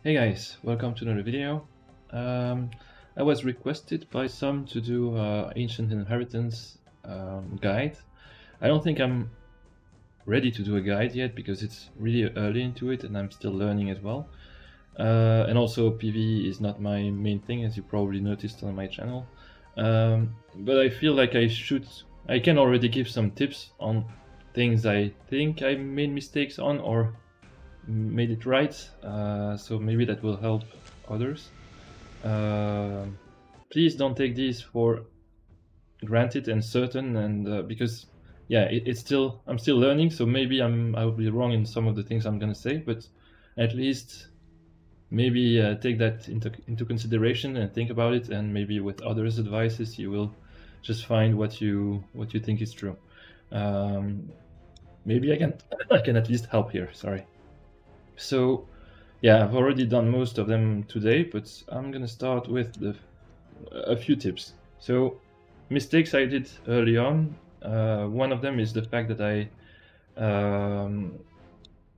Hey guys, welcome to another video. I was requested by some to do Ancient Inheritance guide. I don't think I'm ready to do a guide yet because it's really early into it and I'm still learning as well. And also PvE is not my main thing, as you probably noticed on my channel. But I feel like I can already give some tips on things I think I made mistakes on or made it right, so maybe that will help others. Please don't take these for granted and certain, and because yeah, I'm still learning, so maybe I will be wrong in some of the things I'm gonna say, but at least maybe take that into consideration and think about it, and maybe with others' advices you will just find what you think is true. Maybe I can at least help here. Sorry. So yeah, I've already done most of them today, but I'm gonna start with a few tips. So mistakes I did early on. One of them is the fact that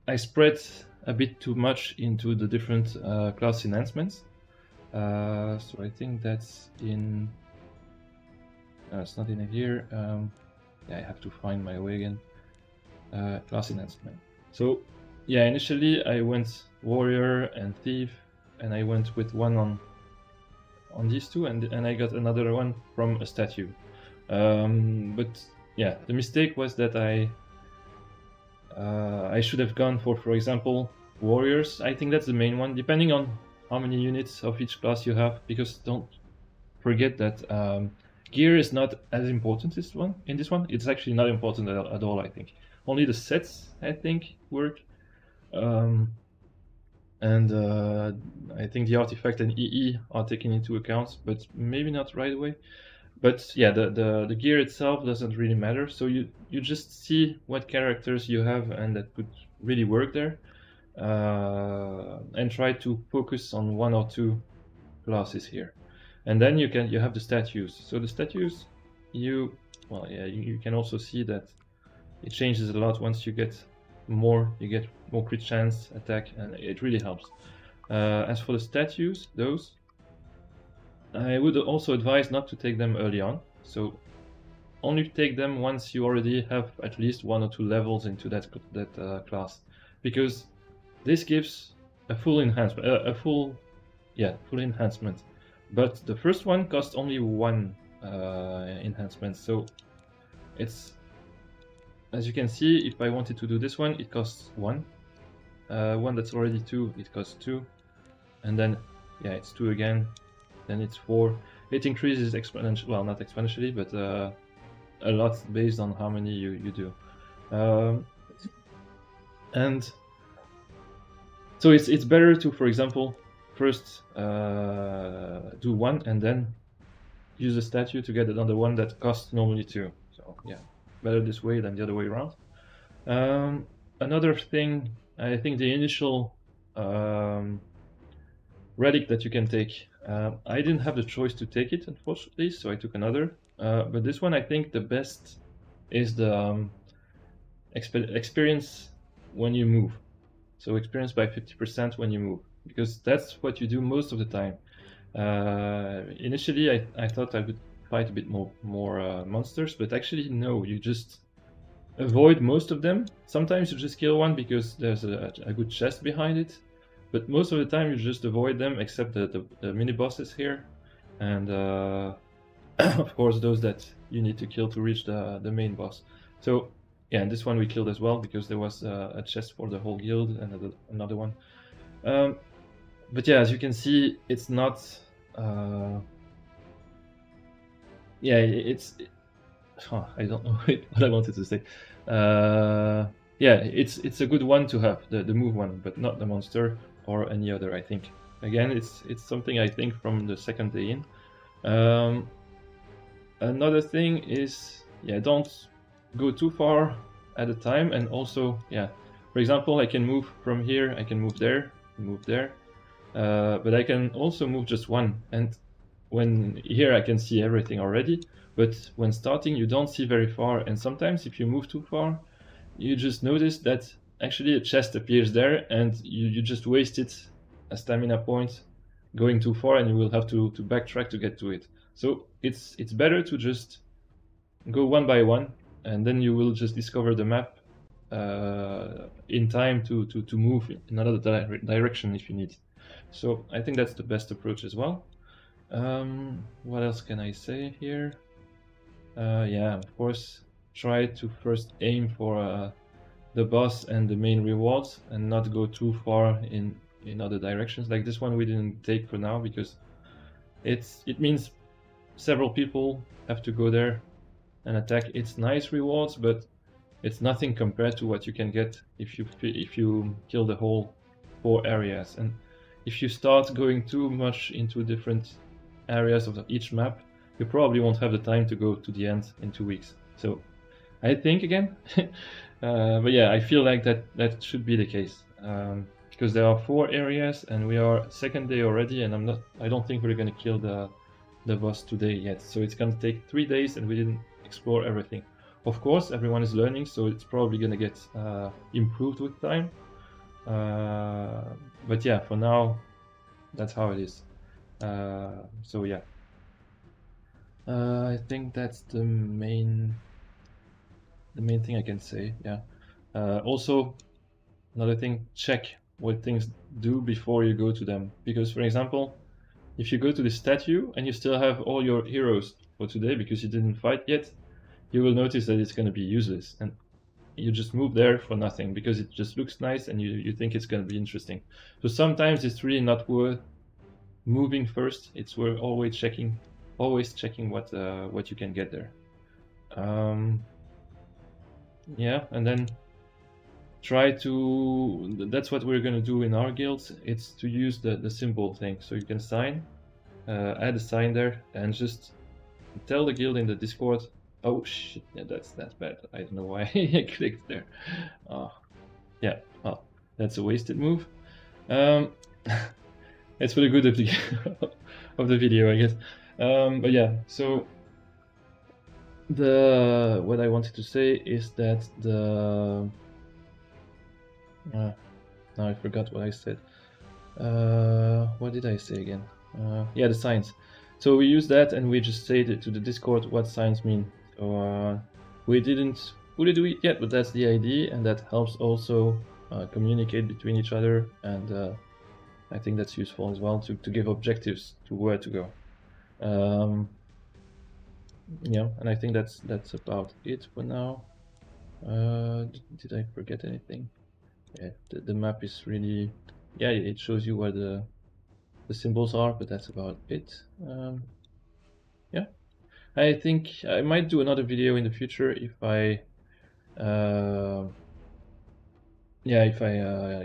I spread a bit too much into the different class enhancements. So I think that's in. It's not in here. Yeah, I have to find my way again. Class enhancement. So yeah, initially I went warrior and thief, and I went with one on these two, and I got another one from a statue. But yeah, the mistake was that I should have gone for example, warriors. I think that's the main one, depending on how many units of each class you have, because don't forget that gear is not as important in this one. It's actually not important at all, I think. Only the sets, I think, work. And I think the artifact and EE are taken into account, but maybe not right away. But yeah, the gear itself doesn't really matter. So you just see what characters you have and that could really work there, and try to focus on one or two classes here. And then you have the statues. So the statues, you can also see that it changes a lot once you get more crit chance, attack, and it really helps. As for the statues, those I would also advise not to take them early on. So only take them once you already have at least 1 or 2 levels into that class, because this gives a full enhancement, full enhancement. But the first one costs only 1 enhancement, so it's, as you can see, if I wanted to do this one, it costs 1. One that's already 2, it costs 2. And then, yeah, it's 2 again. Then it's 4. It increases exponentially, well, not exponentially, but a lot based on how many you do. And so it's better to, for example, first do 1 and then use a statue to get another one that costs normally 2. So yeah, better this way than the other way around. Another thing, I think the initial relic that you can take, I didn't have the choice to take it, unfortunately, so I took another. But this one, I think the best is the experience when you move. So experience by 50% when you move, because that's what you do most of the time. Initially, I thought I would fight a bit more monsters, but actually no, you just avoid most of them. Sometimes you just kill one because there's a good chest behind it, but most of the time you just avoid them, except the mini bosses here, and of course those that you need to kill to reach the main boss. So yeah, and this one we killed as well because there was a chest for the whole guild and another one. But yeah, as you can see, it's not. Yeah, I don't know what I wanted to say. Yeah, it's a good one to have, the move one, but not the monster or any other, I think. Again, it's something I think from the second day in. Another thing is, yeah, don't go too far at a time, and also, yeah, for example, I can move from here, I can move there, but I can also move just one, and when here I can see everything already, but when starting you don't see very far, and sometimes if you move too far, you just notice that actually a chest appears there and you just wasted a stamina point going too far, and you will have to backtrack to get to it. So it's better to just go one by one, and then you will just discover the map in time to move in another direction if you need. So I think that's the best approach as well. What else can I say here? Yeah, of course, try to first aim for the boss and the main rewards, and not go too far in other directions. Like this one we didn't take for now because it means several people have to go there and attack. It's nice rewards, but it's nothing compared to what you can get if you kill the whole 4 areas. And if you start going too much into different areas of each map, you probably won't have the time to go to the end in 2 weeks. So I think again, but yeah, I feel like that should be the case, because there are 4 areas and we are 2nd day already, and I don't think we're gonna kill the boss today yet. So it's gonna take 3 days, and we didn't explore everything. Of course, everyone is learning, so it's probably gonna get improved with time. But yeah, for now, that's how it is. So yeah, I think that's the main thing I can say. Yeah. Also, another thing: check what things do before you go to them. Because, for example, if you go to the statue and you still have all your heroes for today because you didn't fight yet, you will notice that it's going to be useless, and you just move there for nothing because it just looks nice and you think it's going to be interesting. So sometimes it's really not worth moving first. It's worth always checking what you can get there. Yeah, and then try to, that's what we're going to do in our guilds. It's to use the symbol thing. So you can sign, add a sign there, and just tell the guild in the Discord. Oh shit, yeah, that's bad. I don't know why I clicked there. Yeah, oh, that's a wasted move. It's for the good of the video, I guess. But yeah, so what I wanted to say is that now I forgot what I said. What did I say again? Yeah, the signs. So we use that, and we just say to the Discord what signs mean. So we didn't fully do it yet, but that's the idea, and that helps also communicate between each other, and I think that's useful as well to give objectives to where to go. Yeah, and I think that's about it for now. Did I forget anything? Yeah, the map is really, yeah, it shows you where the symbols are, but that's about it. Yeah, I think I might do another video in the future if I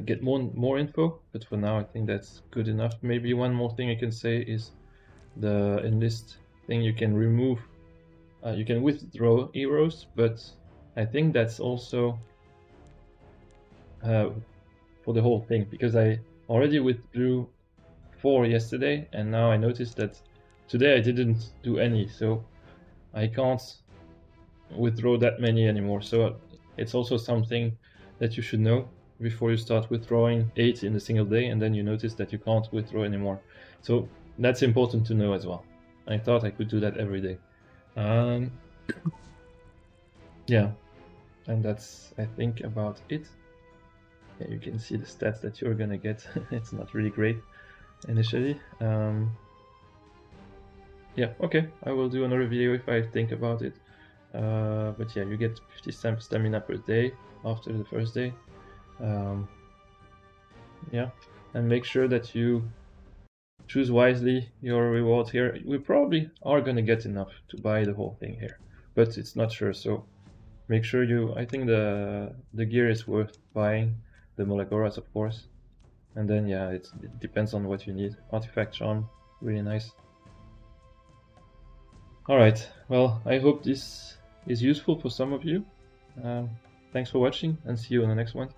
get more info, but for now I think that's good enough. Maybe one more thing I can say is the enlist thing. You can remove, you can withdraw heroes, but I think that's also for the whole thing, because I already withdrew 4 yesterday, and now I noticed that today I didn't do any, so I can't withdraw that many anymore. So it's also something that you should know before you start withdrawing 8 in a single day, and then you notice that you can't withdraw anymore. So that's important to know as well. I thought I could do that every day. Yeah, and that's, I think, about it. Yeah, you can see the stats that you're gonna get. It's not really great initially. Yeah, okay, I will do another video if I think about it. But yeah, you get 50 stamina per day after the first day. Yeah, and make sure that you choose wisely your rewards here. We probably are gonna get enough to buy the whole thing here, but it's not sure, so make sure I think the gear is worth buying, the Malagoras of course, and then yeah, it depends on what you need. Artifact Charm, really nice. Alright, well, I hope this is useful for some of you. Thanks for watching, and see you on the next one.